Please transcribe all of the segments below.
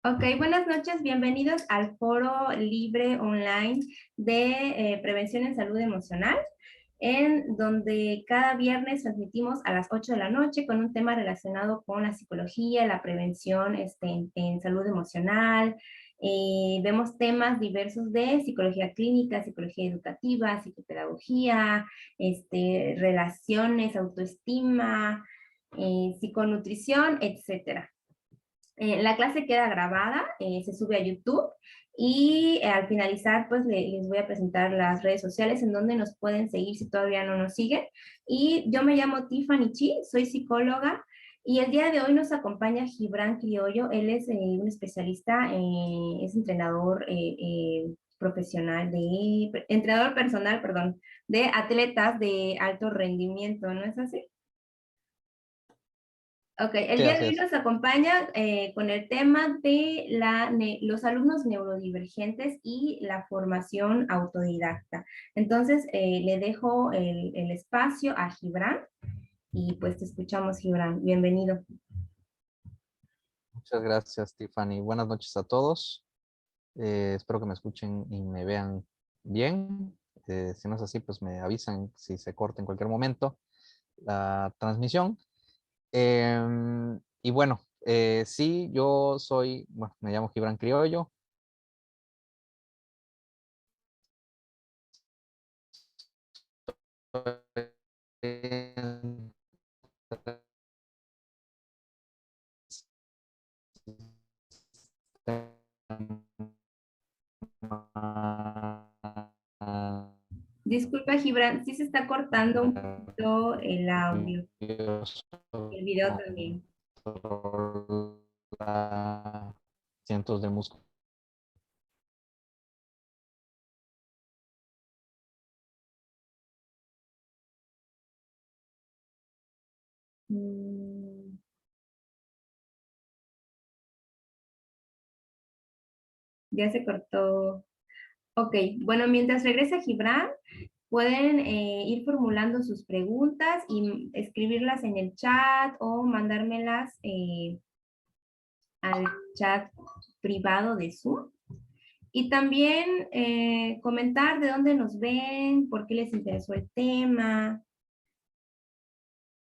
Ok, buenas noches, bienvenidos al foro libre online de prevención en salud emocional, en donde cada viernes transmitimos a las 8 de la noche con un tema relacionado con la psicología, la prevención en salud emocional. Vemos temas diversos de psicología clínica, psicología educativa, psicopedagogía, relaciones, autoestima, psiconutrición, etcétera. La clase queda grabada, se sube a YouTube y al finalizar pues les voy a presentar las redes sociales en donde nos pueden seguir si todavía no nos siguen. Y yo me llamo Tiffany Chi, soy psicóloga y el día de hoy nos acompaña Gibran Criollo. Él es un especialista, es entrenador profesional entrenador personal, perdón, de atletas de alto rendimiento, ¿no es así? Ok, el Sí, día de así hoy es. nos acompaña con el tema de los alumnos neurodivergentes y la formación autodidacta. Entonces, le dejo el espacio a Gibran y pues te escuchamos, Gibran. Bienvenido. Muchas gracias, Tiffany. Buenas noches a todos. Espero que me escuchen y me vean bien. Si no es así, pues me avisan si se corta en cualquier momento la transmisión. Y bueno, sí, bueno, me llamo Gibran Criollo. Disculpa, Gibran, sí se está cortando un poquito el audio, el video también. Cientos de músculos. Mm, ya se cortó. Ok, bueno, mientras regresa Gibran, pueden ir formulando sus preguntas y escribirlas en el chat o mandármelas al chat privado de Zoom. Y también comentar de dónde nos ven, por qué les interesó el tema,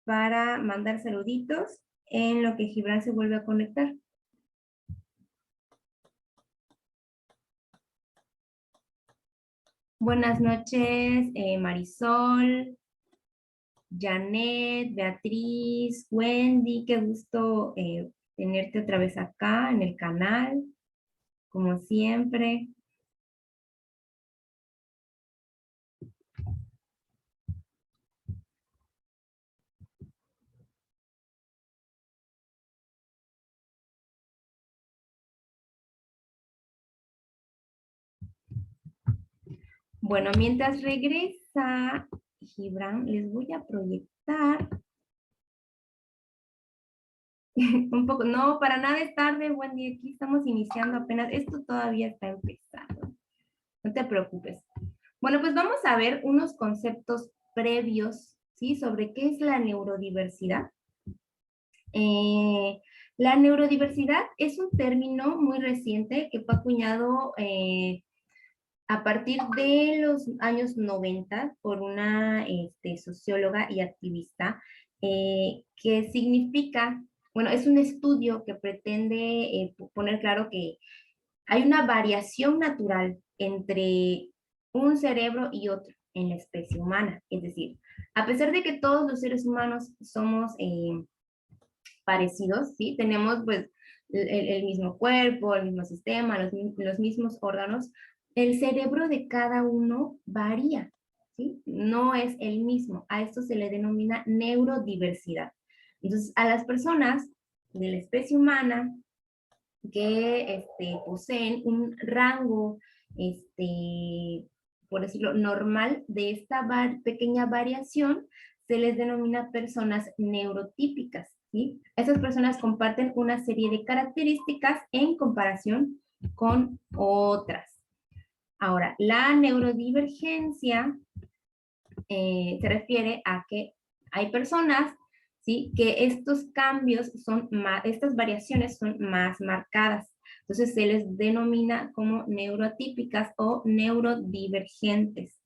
para mandar saluditos en lo que Gibran se vuelve a conectar. Buenas noches, Marisol, Janet, Beatriz, Wendy, qué gusto tenerte otra vez acá en el canal, como siempre. Bueno, mientras regresa Gibran, les voy a proyectar un poco. No, para nada es tarde, Wendy, aquí estamos iniciando apenas. Esto todavía está empezando. No te preocupes. Bueno, pues vamos a ver unos conceptos previos, ¿sí? Sobre qué es la neurodiversidad. Eh, la neurodiversidad es un término muy reciente que fue acuñado a partir de los años 90 por una socióloga y activista, que significa, bueno, es un estudio que pretende poner claro que hay una variación natural entre un cerebro y otro en la especie humana. Es decir, a pesar de que todos los seres humanos somos parecidos, ¿sí? Tenemos pues el mismo cuerpo, el mismo sistema, los mismos órganos. El cerebro de cada uno varía, ¿sí? No es el mismo. A esto se le denomina neurodiversidad. Entonces, a las personas de la especie humana que poseen un rango, por decirlo, normal de esta pequeña variación, se les denomina personas neurotípicas, ¿sí? Esas personas comparten una serie de características en comparación con otras. Ahora, la neurodivergencia se refiere a que hay personas, ¿sí? Que estos cambios son más, estas variaciones son más marcadas. Entonces se les denomina como neuroatípicas o neurodivergentes.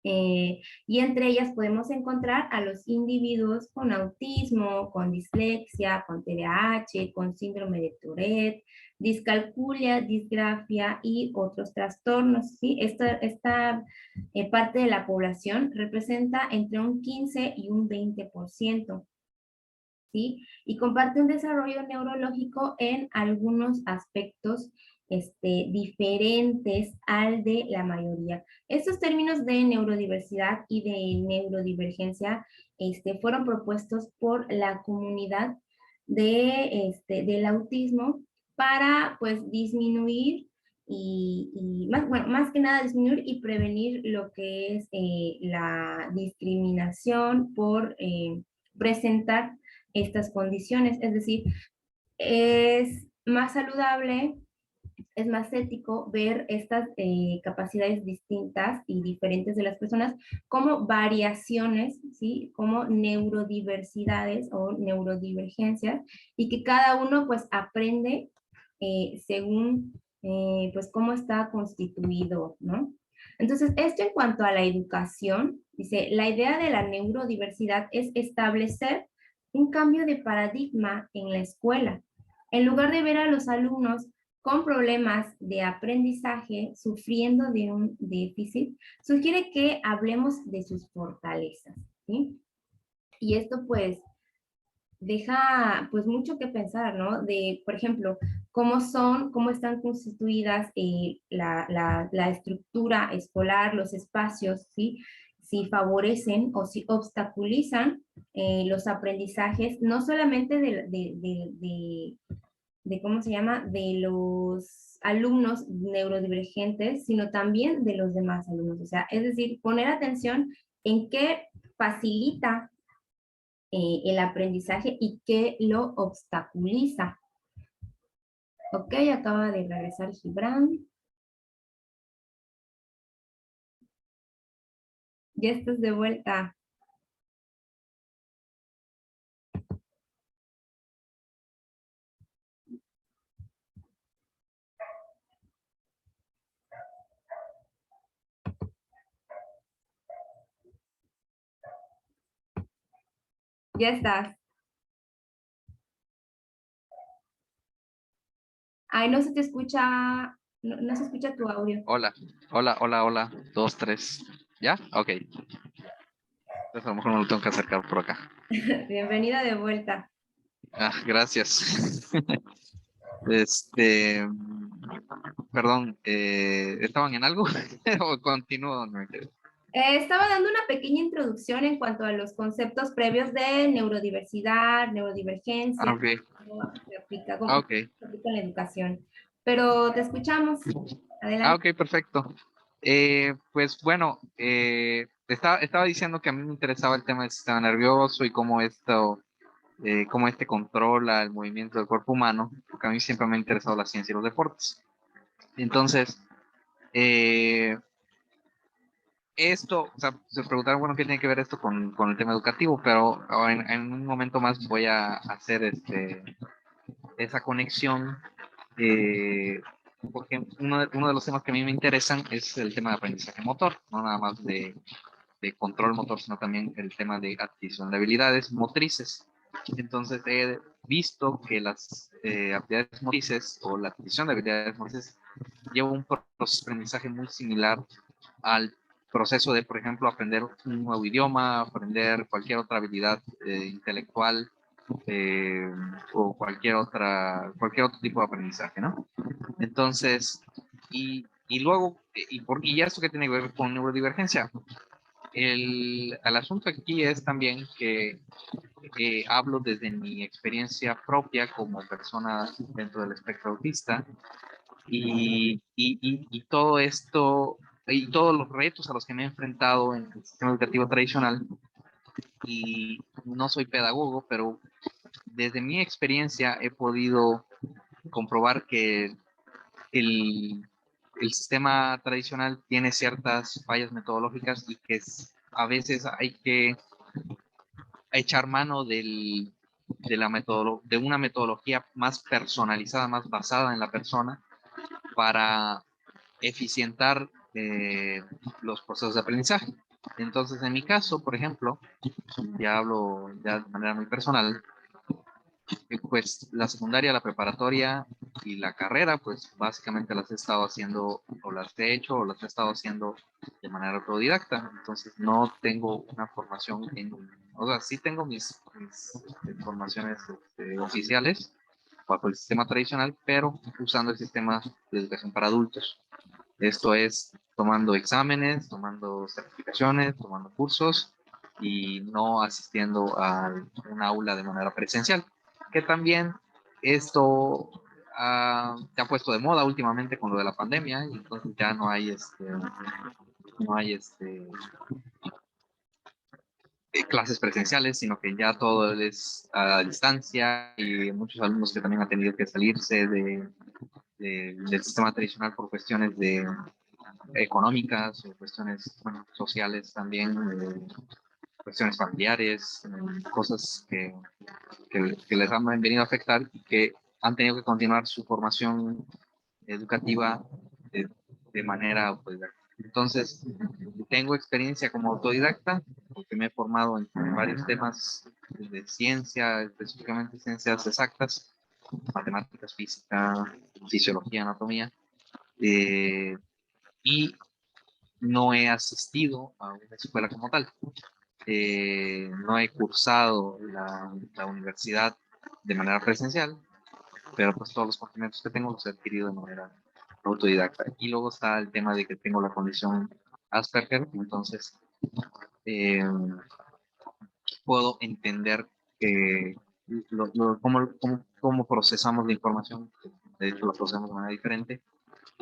Y entre ellas podemos encontrar a los individuos con autismo, con dislexia, con TDAH, con síndrome de Tourette, discalculia, disgrafia y otros trastornos. ¿Sí? Esta parte de la población representa entre un 15 y un 20%. ¿Sí? Y comparte un desarrollo neurológico en algunos aspectos diferentes al de la mayoría. Estos términos de neurodiversidad y de neurodivergencia fueron propuestos por la comunidad del autismo para pues disminuir y más que nada disminuir y prevenir lo que es la discriminación por presentar estas condiciones. Es decir, es más saludable, es más ético ver estas capacidades distintas y diferentes de las personas como variaciones, ¿sí? Como neurodiversidades o neurodivergencias, y que cada uno pues aprende según pues cómo está constituido, ¿no? Entonces, esto en cuanto a la educación, dice, la idea de la neurodiversidad es establecer un cambio de paradigma en la escuela. En lugar de ver a los alumnos con problemas de aprendizaje, sufriendo de un déficit, sugiere que hablemos de sus fortalezas, ¿sí? Y esto pues deja pues mucho que pensar, ¿no? De, por ejemplo, cómo están constituidas la estructura escolar, los espacios, ¿sí? Si favorecen o si obstaculizan los aprendizajes, no solamente de ¿cómo se llama? De los alumnos neurodivergentes, sino también de los demás alumnos. O sea, es decir, poner atención en qué facilita el aprendizaje y qué lo obstaculiza. Ok, acaba de regresar Gibran. Ya estás de vuelta. Ya estás. Ay, no se te escucha, no se escucha tu audio. Hola, hola, hola, hola. 2, 3. ¿Ya? Ok. Entonces a lo mejor no lo tengo que acercar por acá. Bienvenida de vuelta. Ah, gracias. Este, perdón, ¿estaban en algo? ¿O continúo? No, Estaba dando una pequeña introducción en cuanto a los conceptos previos de neurodiversidad, neurodivergencia, ok. cómo Ok. se aplica en la educación. Pero te escuchamos. Adelante. Ok, perfecto. Pues bueno, estaba diciendo que a mí me interesaba el tema del sistema nervioso y cómo este controla el movimiento del cuerpo humano, porque a mí siempre me ha interesado la ciencia y los deportes. Entonces, eh, o sea, se preguntaron, bueno, ¿qué tiene que ver esto con el tema educativo? Pero en un momento más voy a hacer esa conexión, porque uno de los temas que a mí me interesan es el tema de aprendizaje motor, no nada más de control motor, sino también el tema de adquisición de habilidades motrices. Entonces he visto que las habilidades motrices o la adquisición de habilidades motrices lleva un proceso de aprendizaje muy similar al proceso de, por ejemplo, aprender un nuevo idioma, aprender cualquier otra habilidad intelectual, eh, o cualquier otro tipo de aprendizaje, ¿no? Entonces, y luego, y ya esto que tiene que ver con neurodivergencia, el asunto aquí es también que hablo desde mi experiencia propia como persona dentro del espectro autista y todo esto y todos los retos a los que me he enfrentado en el sistema educativo tradicional. Y no soy pedagogo, pero desde mi experiencia he podido comprobar que el, el sistema tradicional tiene ciertas fallas metodológicas y que a veces hay que echar mano de una metodología más personalizada, más basada en la persona para eficientar los procesos de aprendizaje. Entonces, en mi caso, por ejemplo, ya hablo ya de manera muy personal, pues la secundaria, la preparatoria y la carrera, pues básicamente las he estado haciendo, o las he hecho, o las he estado haciendo de manera autodidacta. Entonces no tengo una formación o sea, sí tengo mis formaciones oficiales bajo el sistema tradicional, pero usando el sistema de educación para adultos. Esto es tomando exámenes, tomando certificaciones, tomando cursos y no asistiendo a un aula de manera presencial. Que también esto se ha puesto de moda últimamente con lo de la pandemia y entonces ya no hay clases presenciales, sino que ya todo es a distancia y muchos alumnos que también han tenido que salirse del sistema tradicional por cuestiones económicas o cuestiones bueno, sociales también, cuestiones familiares, cosas que les han venido a afectar y que han tenido que continuar su formación educativa de manera autodidacta. Entonces, tengo experiencia como autodidacta porque me he formado en varios temas de ciencia, específicamente ciencias exactas, matemáticas, física, fisiología, anatomía, y no he asistido a una escuela como tal. No he cursado la universidad de manera presencial, pero pues todos los conocimientos que tengo los he adquirido de manera autodidacta. Y luego está el tema de que tengo la condición Asperger, entonces eh, puedo entender cómo procesamos la información, de hecho la procesamos de manera diferente,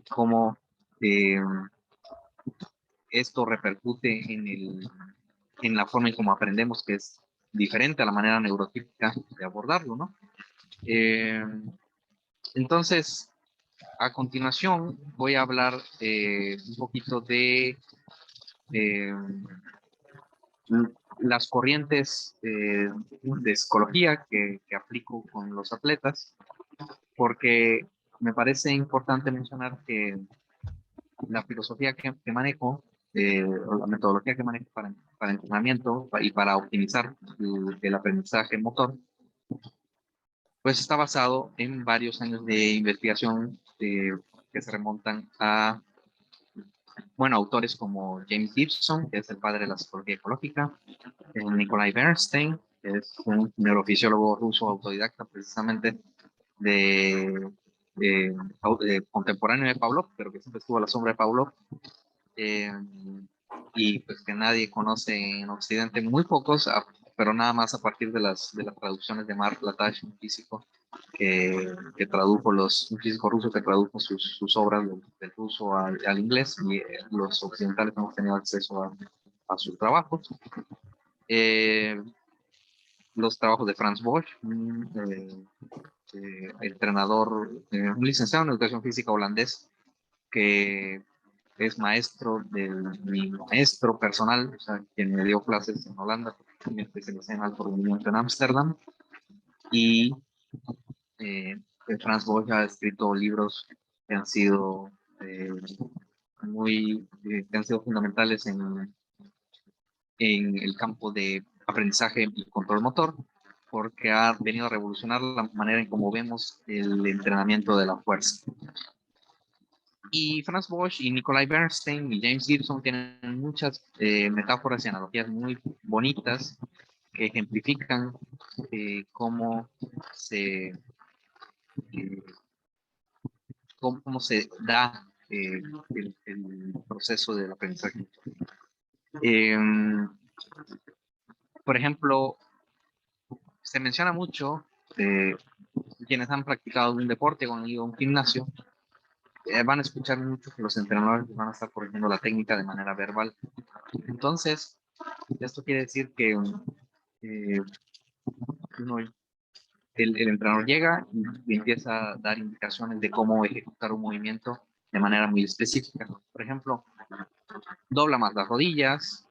cómo eh, esto repercute en la forma en cómo aprendemos, que es diferente a la manera neurotípica de abordarlo, ¿no? Eh, entonces, a continuación voy a hablar un poquito eh, las corrientes de psicología que aplico con los atletas, porque me parece importante mencionar que la filosofía que manejo, o la metodología que manejo para entrenamiento y para optimizar el aprendizaje motor, pues está basado en varios años de investigación que se remontan a, bueno, autores como James Gibson, que es el padre de la psicología ecológica, Nikolai Bernstein, que es un neurofisiólogo ruso autodidacta precisamente de, contemporáneo de Pavlov, pero que siempre estuvo a la sombra de Pavlov, eh, y pues que nadie conoce en Occidente, muy pocos, pero nada más a partir de las traducciones de Mark Latache, un físico que tradujo un físico ruso que tradujo sus obras del ruso al inglés, y los occidentales hemos tenido acceso a sus trabajos. Los trabajos de Franz Bosch, entrenador, un licenciado en educación física holandés, que es maestro de mi maestro personal, o sea, quien me dio clases en Holanda, porque me especialicé en alto rendimiento en Ámsterdam, y eh, Franz Bosch ha escrito libros que han sido eh, que han sido fundamentales en el campo de aprendizaje y control motor, porque ha venido a revolucionar la manera en cómo vemos el entrenamiento de la fuerza. Y Franz Bosch y Nikolai Bernstein y James Gibson tienen muchas metáforas y analogías muy bonitas que ejemplifican cómo eh, cómo se da el proceso del aprendizaje. Eh, por ejemplo, se menciona mucho quienes han practicado un deporte o han ido a un gimnasio, van a escuchar mucho que los entrenadores van a estar corrigiendo la técnica de manera verbal. Entonces, esto quiere decir que eh, el entrenador llega y empieza a dar indicaciones de cómo ejecutar un movimiento de manera muy específica. Por ejemplo, dobla más las rodillas,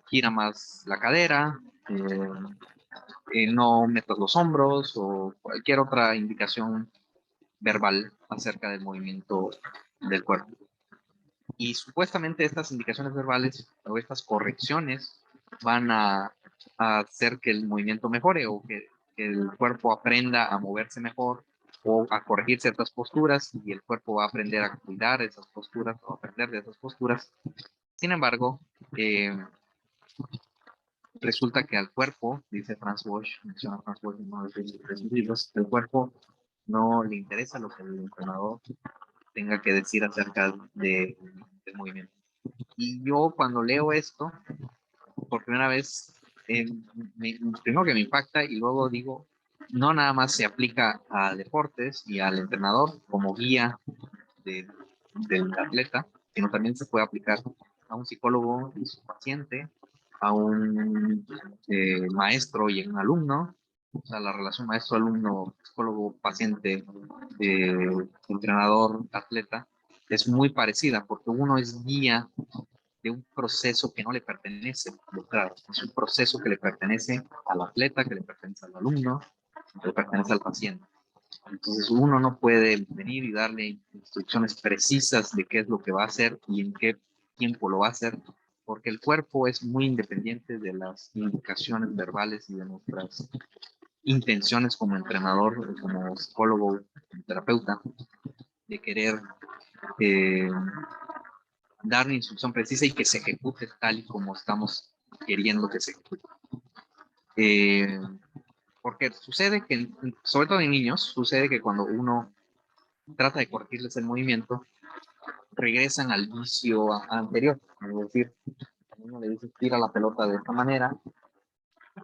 gira más la cadera, no metas los hombros o cualquier otra indicación verbal acerca del movimiento del cuerpo. Y supuestamente estas indicaciones verbales o estas correcciones van a hacer que el movimiento mejore o que el cuerpo aprenda a moverse mejor o a corregir ciertas posturas y el cuerpo va a aprender a cuidar esas posturas o aprender de esas posturas. Sin embargo, resulta que al cuerpo, dice Franz Bosch, menciona Franz Bosch en uno de sus libros, el cuerpo no le interesa lo que el entrenador tenga que decir acerca del movimiento. Y yo cuando leo esto, por primera vez, primero que me impacta y luego digo, no nada más se aplica a deportes y al entrenador como guía de, del atleta, sino también se puede aplicar a un psicólogo y su paciente, a un maestro y un alumno, o sea, la relación maestro-alumno, psicólogo-paciente, entrenador-atleta, es muy parecida porque uno es guía de un proceso que no le pertenece, claro, es un proceso que le pertenece al atleta, que le pertenece al alumno, que le pertenece al paciente. Entonces uno no puede venir y darle instrucciones precisas de qué es lo que va a hacer y en qué tiempo lo va a hacer, porque el cuerpo es muy independiente de las indicaciones verbales y de nuestras intenciones como entrenador, como psicólogo, como terapeuta, de querer eh, dar una instrucción precisa y que se ejecute tal y como estamos queriendo que se ejecute. Porque sucede que, sobre todo en niños, sucede que cuando uno trata de corregirles el movimiento, regresan al vicio anterior. Es decir, a uno le dice tira la pelota de esta manera,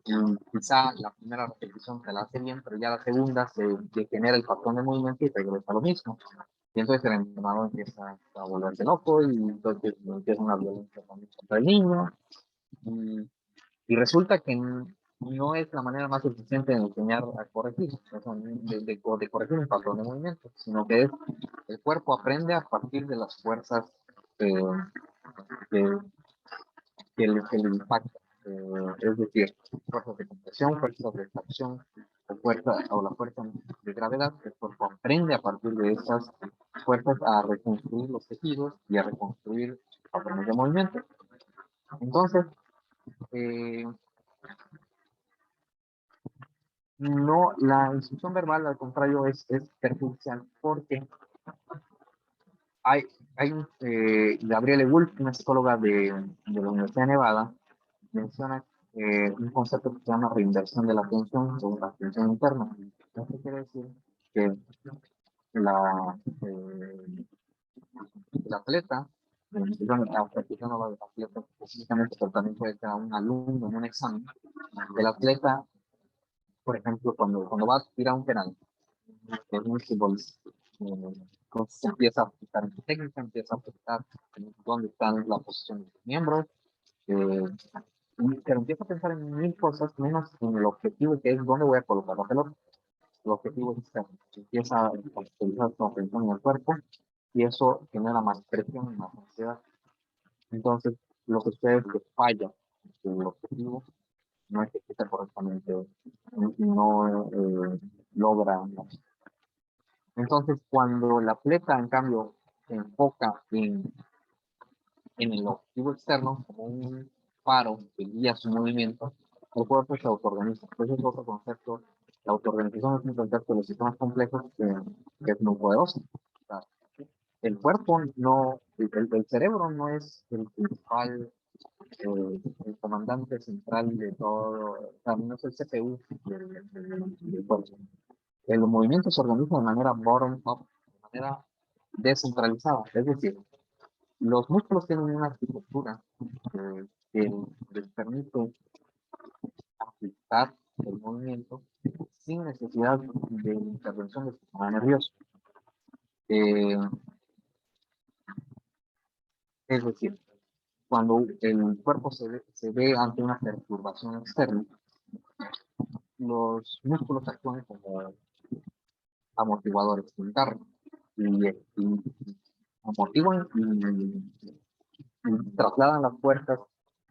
y quizá la primera repetición se la hace bien, pero ya la segunda se degenera el patrón de movimiento y regresa a lo mismo. Y entonces el entrenador empieza a volverse loco y entonces empieza una violencia contra el niño. Y, y resulta que no es la manera más eficiente de enseñar a corregir, o sea, de corregir un patrón de movimiento, sino que es el cuerpo aprende a partir de las fuerzas eh, que, que le impactan. Es decir, fuerzas de compresión, fuerzas de tracción o la fuerza de gravedad. El cuerpo aprende a partir de esas fuerzas a reconstruir los tejidos y a reconstruir patrones de movimiento. Entonces, no, la instrucción verbal, al contrario, es perjudicial porque hay, hay Gabriele Wolf, una psicóloga de la Universidad de Nevada, menciona un concepto que se llama reinversión de la atención o la atención interna. Esto quiere decir que la, eh, el atleta, aunque yo no lo atleta específicamente, pero también puede ser un alumno en un examen, el atleta, por ejemplo, cuando va a tirar un penal, es muy futbolista. Entonces empieza a aplicar en su técnica, empieza a aplicar en dónde están la posición de los miembros, eh, pero empieza a pensar en mil cosas menos en el objetivo que es dónde voy a colocar la pelota. El objetivo es externo. Empieza a utilizar su atención en el cuerpo y eso genera más presión y más ansiedad. Entonces, lo que sucede es que falla el objetivo, no ejecuta correctamente, no logra. Entonces, cuando el atleta, en cambio, se enfoca en el objetivo externo como un faro que guía su movimiento, el cuerpo se autoorganiza. Ese es otro concepto. La autoorganización es un concepto de los sistemas complejos que es muy poderoso. O sea, el cuerpo no, el cerebro no es el principal, el comandante central de todo, o sea, no es el CPU del cuerpo. El movimiento se organiza de manera bottom-up, de manera descentralizada. Es decir, los músculos tienen una arquitectura que les permite aplicar el movimiento sin necesidad de intervención del sistema nervioso. Eh, es decir, cuando el cuerpo se ve ante una perturbación externa, los músculos actúan como amortiguadores internos y amortiguan y trasladan las fuerzas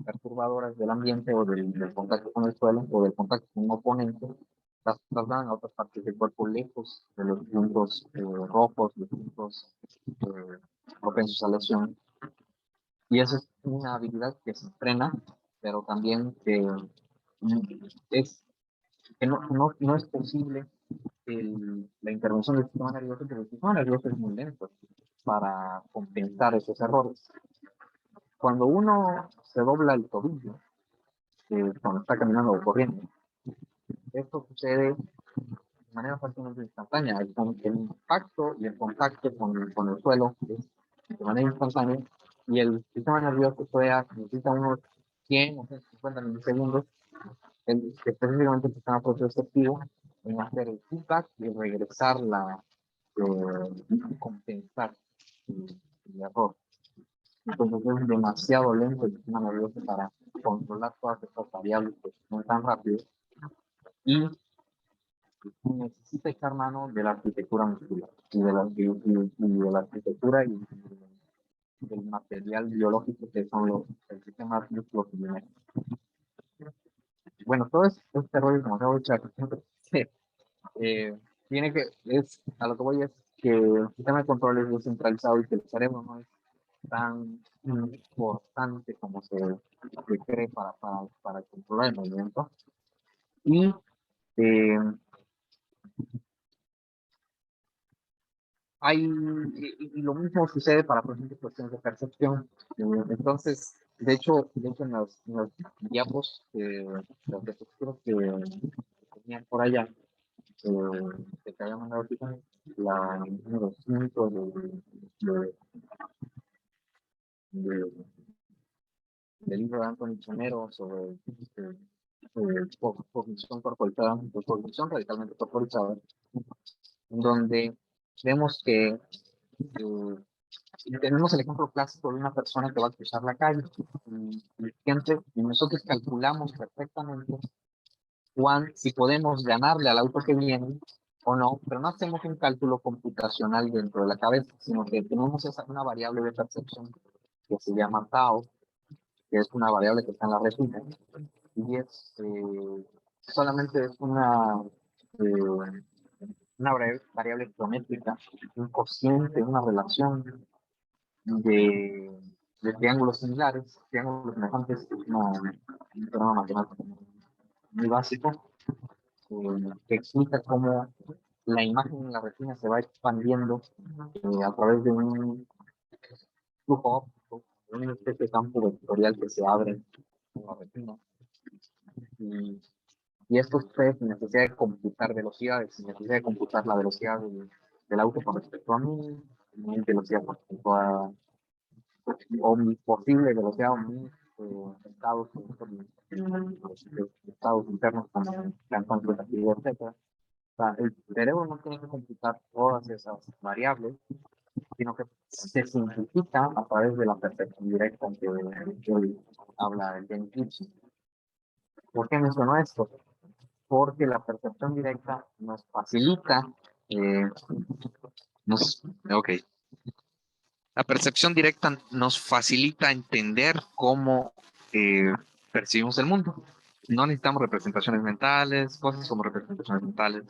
perturbadoras del ambiente o del contacto con el suelo o del contacto con un oponente, las trasladan a otras partes del cuerpo lejos de los puntos rojos, los puntos propensos a lesión. Y esa es una habilidad que se entrena, pero también es, que no es posible la intervención del sistema nervioso, porque el sistema nervioso es muy lento para compensar esos errores. Cuando uno se dobla el tobillo, cuando está caminando o corriendo, esto sucede de manera prácticamente instantánea. El impacto y el contacto con el suelo es de manera instantánea y el sistema nervioso necesita unos 100 o 150 milisegundos, específicamente el sistema proprioceptivo, en hacer el feedback y regresar compensar el error. Entonces es demasiado lento el sistema nervioso para controlar todas estas variables que son tan rápidas y necesita echar mano de la arquitectura muscular y de la arquitectura y del material biológico que son el sistema músculo bueno, todo este rollo, como acabo de echar, tiene a lo que voy es que el sistema de control es descentralizado y que el cerebro no es tan importante como se cree para controlar el movimiento. Y eh, y lo mismo sucede para, por ejemplo, cuestiones de percepción. Entonces, de hecho en los diapos, los diapositivas que tenían por allá, que te había mandado ahorita, la número 5 del libro de Anthony Chonero sobre cognición corporizada, cognición radicalmente corporizada, donde vemos que tenemos el ejemplo clásico de una persona que va a cruzar la calle y nosotros calculamos perfectamente si podemos ganarle al auto que viene o no, pero no hacemos un cálculo computacional dentro de la cabeza, sino que tenemos una variable de percepción que se llama tau, que es una variable que está en la retina, y solamente es una variable geométrica, un cociente, una relación de triángulos similares, triángulos semejantes, un programa matemático muy básico, que explica cómo la imagen en la retina se va expandiendo a través de un flujo óptico, una especie de campo vectorial que se abre en la retina. Y esto es sin necesidad de computar velocidades, sin necesidad de computar la velocidad del auto con respecto a mi velocidad con respecto a o mi posible velocidad o mis estados, estados internos como cansancio, actividad, etc. O sea, el cerebro no tiene que computar todas esas variables, sino que se simplifica a través de la percepción directa que hoy habla el James Gibson. ¿Por qué menciono esto? Porque la percepción directa nos facilita, ok, la percepción directa nos facilita entender cómo percibimos el mundo. No necesitamos representaciones mentales, cosas como representaciones mentales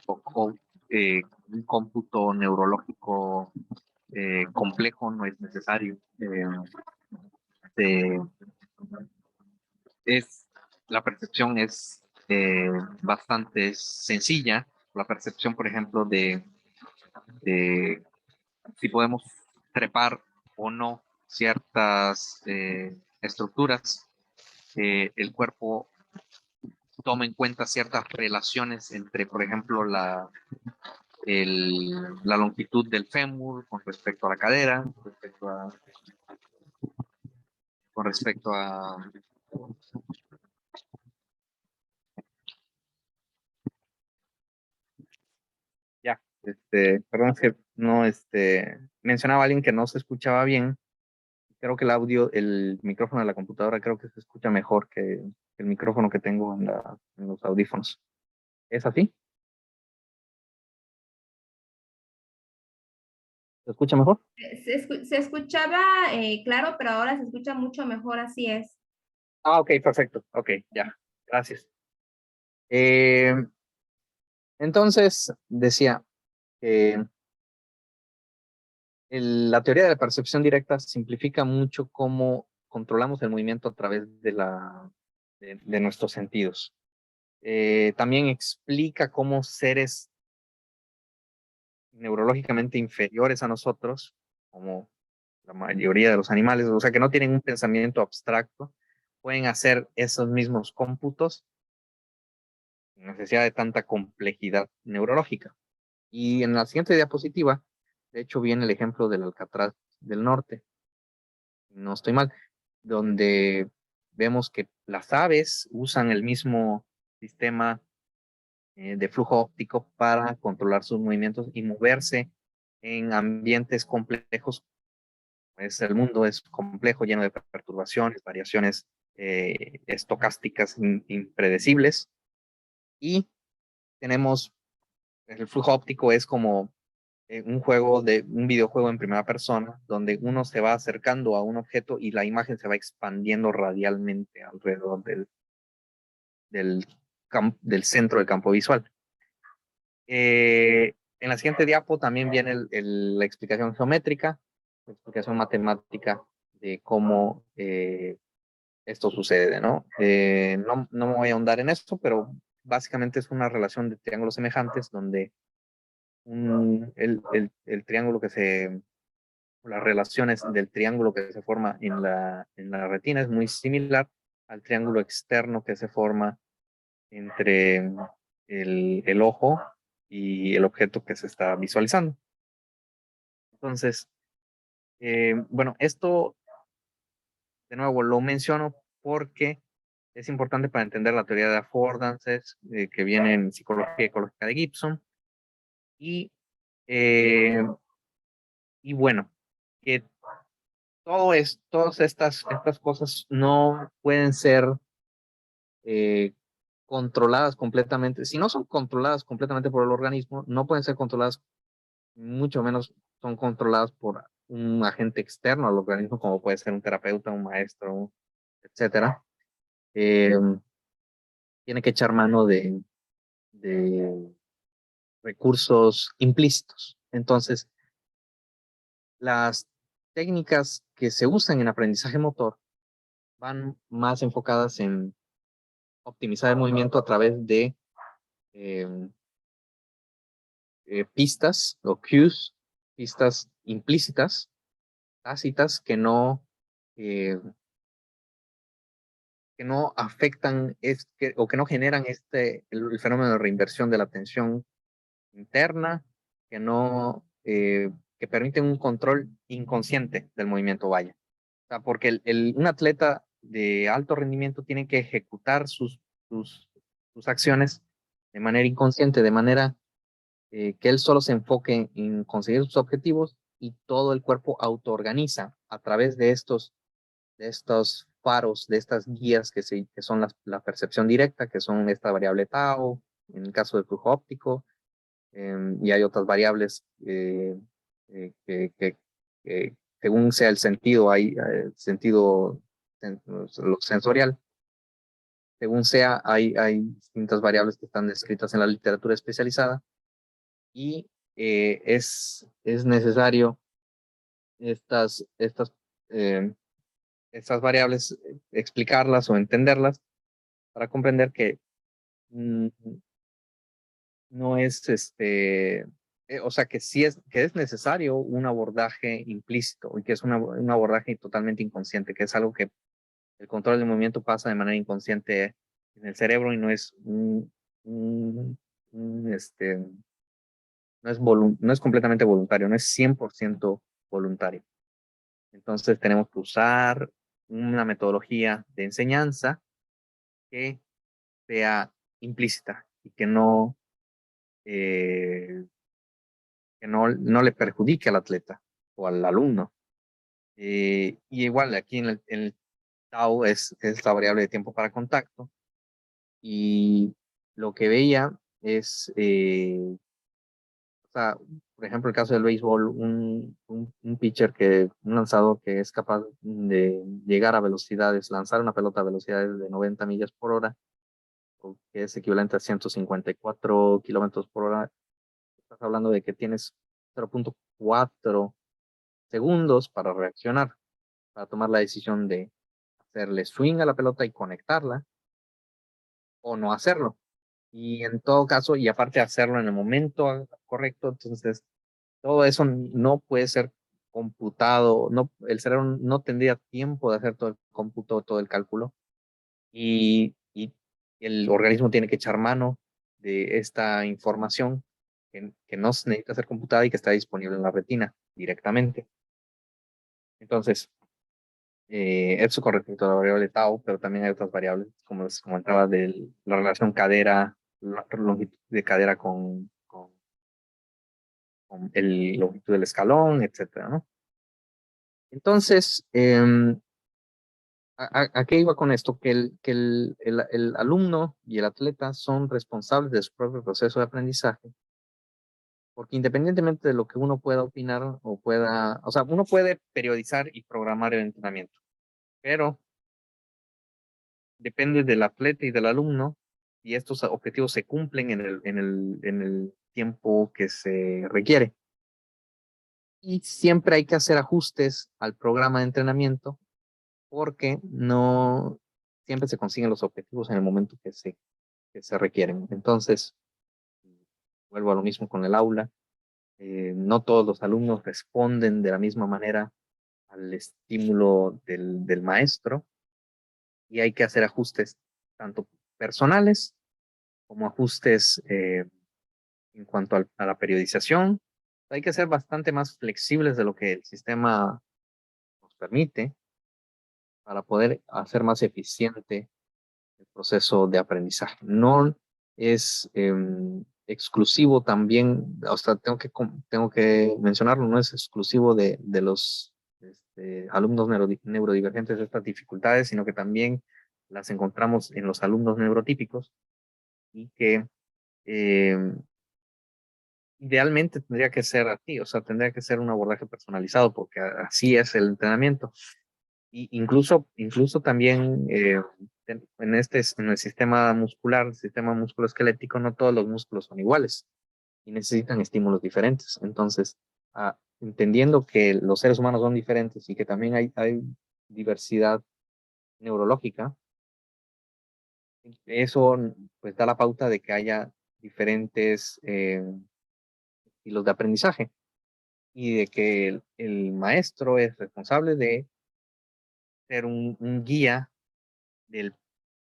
o un cómputo neurológico complejo no es necesario. Eh, la percepción es bastante sencilla. La percepción, por ejemplo, de si podemos trepar o no ciertas estructuras, el cuerpo toma en cuenta ciertas relaciones entre, por ejemplo, la longitud del fémur con respecto a la cadera, con respecto a ya, perdón, es que no, mencionaba a alguien que no se escuchaba bien. Creo que el micrófono de la computadora creo que se escucha mejor que el micrófono que tengo en los audífonos. ¿Es así? ¿Se escucha mejor? Se escuchaba claro, pero ahora se escucha mucho mejor, así es. Ah, ok, perfecto. Ok, ya. Gracias. Eh, entonces, decía que la teoría de la percepción directa simplifica mucho cómo controlamos el movimiento a través de nuestros sentidos. También explica cómo seres neurológicamente inferiores a nosotros, como la mayoría de los animales, o sea, que no tienen un pensamiento abstracto, pueden hacer esos mismos cómputos sin necesidad de tanta complejidad neurológica. Y en la siguiente diapositiva, de hecho, viene el ejemplo del Alcatraz del Norte, no estoy mal, donde vemos que las aves usan el mismo sistema de flujo óptico para controlar sus movimientos y moverse en ambientes complejos. Pues el mundo es complejo, lleno de perturbaciones, variaciones estocásticas impredecibles, y tenemos el flujo óptico es como un videojuego en primera persona, donde uno se va acercando a un objeto y la imagen se va expandiendo radialmente alrededor del, del centro del campo visual. En la siguiente diapo también viene la explicación geométrica, la explicación matemática de cómo esto sucede, ¿no? No me voy a ahondar en esto, pero básicamente es una relación de triángulos semejantes donde el triángulo las relaciones del triángulo que se forma en la retina es muy similar al triángulo externo que se forma entre el ojo y el objeto que se está visualizando. Entonces, bueno, esto de nuevo lo menciono porque es importante para entender la teoría de affordances que viene en psicología ecológica de Gibson y, eh, y bueno, que todas estas cosas no pueden ser eh, controladas completamente. Si no son controladas completamente por el organismo, no pueden ser controladas, mucho menos son controladas por un agente externo al organismo, como puede ser un terapeuta, un maestro, etcétera. Eh, Tiene que echar mano de recursos implícitos. Entonces, las técnicas que se usan en aprendizaje motor van más enfocadas en optimizar el movimiento a través de eh, pistas o cues, pistas implícitas, tácitas, eh, que no afectan o que no generan el fenómeno de reinversión de la atención interna, que no, que permiten un control inconsciente del movimiento, vaya. O sea, porque un atleta de alto rendimiento tiene que ejecutar sus acciones de manera inconsciente, de manera que él solo se enfoque en conseguir sus objetivos y todo el cuerpo autoorganiza a través de estos faros, de estas guías que son la percepción directa, que son esta variable tau, en el caso del flujo óptico, y hay otras variables que según sea el sentido, hay sentido lo sensorial, según sea, hay distintas variables que están descritas en la literatura especializada y es necesario estas, estas, eh, estas variables explicarlas o entenderlas para comprender que mm, no es o sea, que es necesario un abordaje implícito y que es un abordaje totalmente inconsciente, que es algo que el control del movimiento pasa de manera inconsciente en el cerebro y no es un, un, este, no es completamente voluntario, no es 100% voluntario. Entonces tenemos que usar una metodología de enseñanza que sea implícita y eh, que no le perjudique al atleta o al alumno. Y igual aquí en el tau es la variable de tiempo para contacto y lo que veía es, o sea, por ejemplo, el caso del béisbol, un pitcher un lanzador que es capaz de llegar a velocidades, lanzar una pelota a velocidades de 90 millas por hora, o que es equivalente a 154 kilómetros por hora, estás hablando de que tienes 0.4 segundos para reaccionar, para tomar la decisión de hacerle swing a la pelota y conectarla, o no hacerlo. Y en todo caso, y aparte hacerlo en el momento correcto, entonces todo eso no puede ser computado, no, el cerebro no tendría tiempo de hacer todo el cómputo, todo el cálculo, y el organismo tiene que echar mano de esta información que no se necesita ser computada y que está disponible en la retina directamente. Entonces, eso con respecto a la variable tau, pero también hay otras variables, como les comentaba, de la relación cadera, la longitud de cadera con el longitud del escalón, etcétera, ¿no? Entonces, ¿a qué iba con esto? Que el alumno y el atleta son responsables de su propio proceso de aprendizaje, porque independientemente de lo que uno pueda opinar o sea, uno puede periodizar y programar el entrenamiento, pero depende del atleta y del alumno y estos objetivos se cumplen en el tiempo que se requiere. Y siempre hay que hacer ajustes al programa de entrenamiento porque no siempre se consiguen los objetivos en el momento que se requieren. Entonces, vuelvo a lo mismo con el aula. No todos los alumnos responden de la misma manera al estímulo del maestro y hay que hacer ajustes tanto personales como ajustes en cuanto a la periodización. Hay que ser bastante más flexibles de lo que el sistema nos permite para poder hacer más eficiente el proceso de aprendizaje. No es exclusivo también, o sea, tengo que mencionarlo, no es exclusivo de los alumnos neurodivergentes de estas dificultades, sino que también las encontramos en los alumnos neurotípicos y que eh, idealmente tendría que ser así, o sea, tendría que ser un abordaje personalizado porque así es el entrenamiento. Y incluso también en el sistema musculoesquelético, no todos los músculos son iguales y necesitan estímulos diferentes. Entonces, entendiendo que los seres humanos son diferentes y que también hay diversidad neurológica, eso pues da la pauta de que haya diferentes estilos de aprendizaje y de que el maestro es responsable de ser un guía del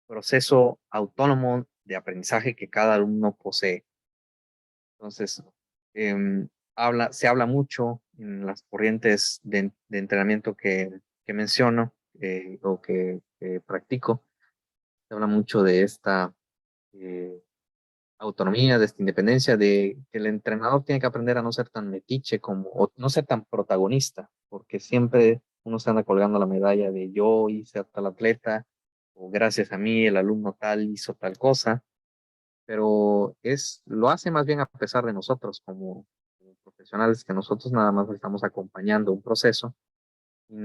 proceso autónomo de aprendizaje que cada alumno posee. Entonces, se habla mucho en las corrientes de entrenamiento que menciono o que practico, se habla mucho de esta eh, autonomía, de esta independencia, de que el entrenador tiene que aprender a no ser tan metiche o no ser tan protagonista, porque siempre uno se anda colgando la medalla de yo hice a tal atleta, o gracias a mí el alumno tal hizo tal cosa, pero lo hace más bien a pesar de nosotros como profesionales, que nosotros nada más estamos acompañando un proceso y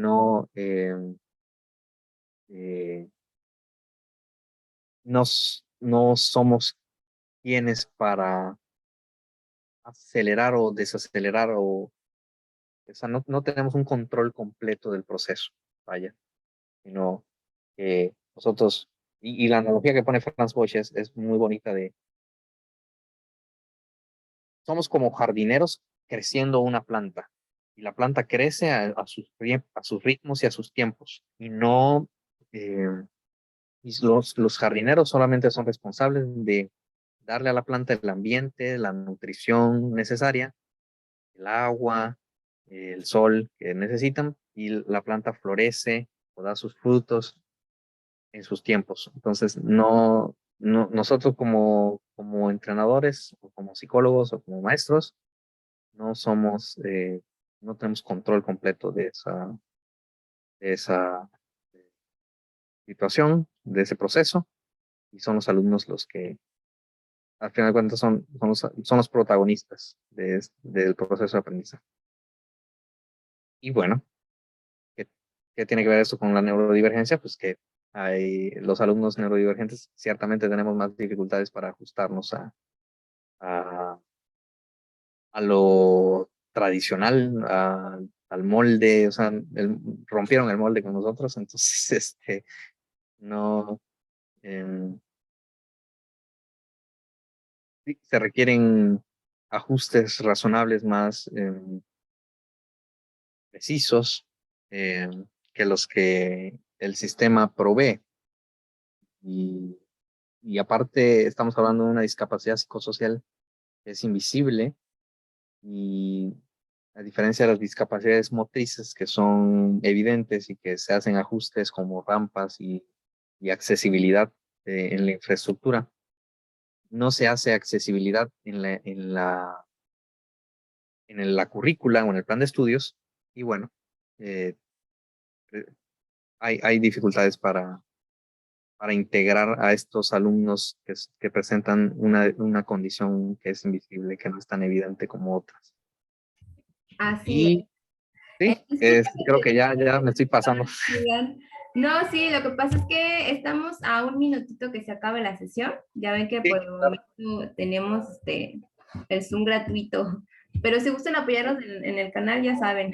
eh, no somos quienes para acelerar o desacelerar o sea, no tenemos un control completo del proceso, vaya, sino que nosotros, y la analogía que pone Franz Bosch es muy bonita somos como jardineros creciendo una planta, y la planta crece a sus ritmos y a sus tiempos, y no, eh, y los jardineros solamente son responsables de darle a la planta el ambiente, la nutrición necesaria, el agua, el sol que necesitan, y la planta florece o da sus frutos en sus tiempos. Entonces, nosotros como entrenadores, o como psicólogos, o como maestros, no somos, no tenemos control completo de esa situación, de ese proceso, y son los alumnos los que, al final de cuentas, son los protagonistas del proceso de aprendizaje. Y bueno, ¿qué tiene que ver esto con la neurodivergencia? Pues que los alumnos neurodivergentes ciertamente tenemos más dificultades para ajustarnos a, a lo tradicional, al molde, o sea, rompieron el molde con nosotros, entonces no sí, se requieren ajustes razonables más precisos que los que el sistema provee. Y, y aparte estamos hablando de una discapacidad psicosocial que es invisible y a diferencia de las discapacidades motrices que son evidentes y que se hacen ajustes como rampas y accesibilidad en la infraestructura, no se hace accesibilidad en la currícula o en el plan de estudios y bueno, eh, eh, hay dificultades para integrar a estos alumnos que presentan una condición que es invisible, que no es tan evidente como otras. Así Y sí, Disculpen, creo que ya me estoy pasando. Julián. No, sí, lo que pasa es que estamos a un minutito que se acabe la sesión. Ya ven que Sí, por el claro. momento tenemos el Zoom gratuito, pero si gustan apoyarnos en el canal, ya saben.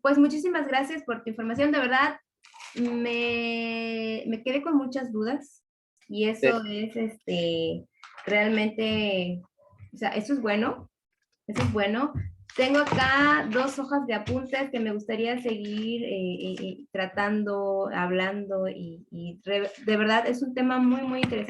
Pues muchísimas gracias por tu información. De verdad, me quedé con muchas dudas y Sí. eso es realmente, o sea, eso es bueno. Eso es bueno. Tengo acá 2 hojas de apuntes que me gustaría seguir tratando, hablando y de verdad es un tema muy, muy interesante.